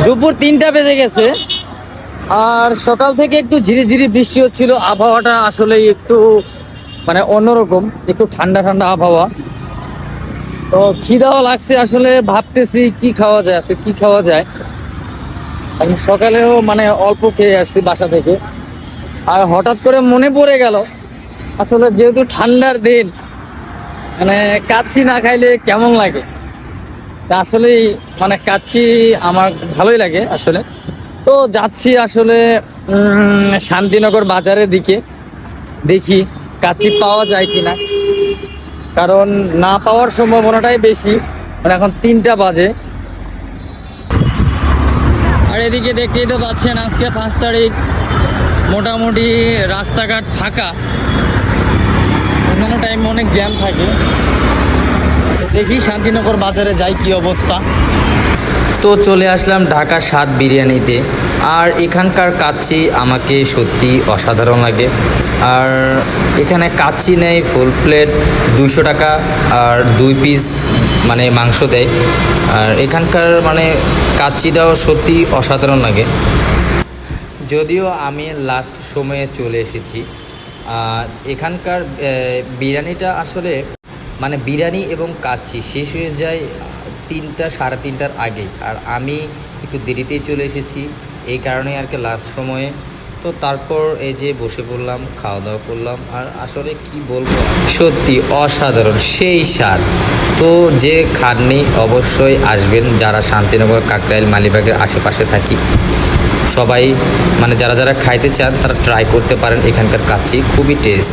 দুপুর 3টা বেজে গেছে আর সকাল থেকে একটু ঝিরিঝিরি বৃষ্টি হচ্ছিল। আবহাওয়াটা আসলে একটু মানে অন্যরকম, একটু ঠান্ডা ঠান্ডা আবহাওয়া। তো খিদাও লাগছে, আসলে ভাবতেছি কি খাওয়া যায়, আজকে কি খাওয়া যায়। আমি সকালেও মানে অল্প খেয়ে আসছি বাসা থেকে, আর হঠাৎ করে মনে পড়ে গেল আসলে যেহেতু ঠান্ডার দিন, মানে কাচ্চি না খাইলে কেমন লাগে। তা আসলে মানে কাচ্চি আমার ভালোই লাগে আসলে। তো যাচ্ছি আসলে শান্তিনগর বাজারের দিকে, দেখি কাচ্চি পাওয়া যায় কিনা, কারণ না পাওয়ার সম্ভাবনাটাই বেশি। মানে এখন 3টা বাজে। আর এদিকে দেখতেই তো পাচ্ছেন আজকে 5 তারিখ, মোটামুটি রাস্তাঘাট ফাঁকা। অন্যান্য টাইম অনেক জ্যাম থাকে। দেখি শান্তিনগর বাজারে যাই কি অবস্থা। তো চলে আসলাম ঢাকা স্বাদ বিরিয়ানিতে। আর এখানকার কাচ্চি আমাকে সত্যি অসাধারণ লাগে। আর এখানে কাচ্চি নেই ফুল প্লেট 200 টাকা, আর 2 পিস মানে মাংস দেয়। আর এখানকার মানে কাচ্চিটাও সত্যি অসাধারণ লাগে। যদিও আমি লাস্ট সময়ে চলে এসেছি, এখানকার বিরিয়ানিটা আসলে মানে বিরিয়ানি এবং কাচ্চি শেষ হয়ে যায় 3টা সাড়ে 3টার আগে। আর আমি একটু দেরিতেই চলে এসেছি, এই কারণে আর কি লাস্ট সময়ে। তো তারপর এই যে বসে পড়লাম, খাওয়া দাওয়া করলাম। আর আসলে কি বলবো, সত্যি অসাধারণ, সেই স্বাদ। তো যে খাননি অবশ্যই আসবেন, যারা শান্তিনগর, কাকরাইল, মালিবাগের আশেপাশে থাকি সবাই, মানে যারা যারা খাইতে চান তারা ট্রাই করতে পারেন। এখানকার কাচ্চি খুবই টেস্ট।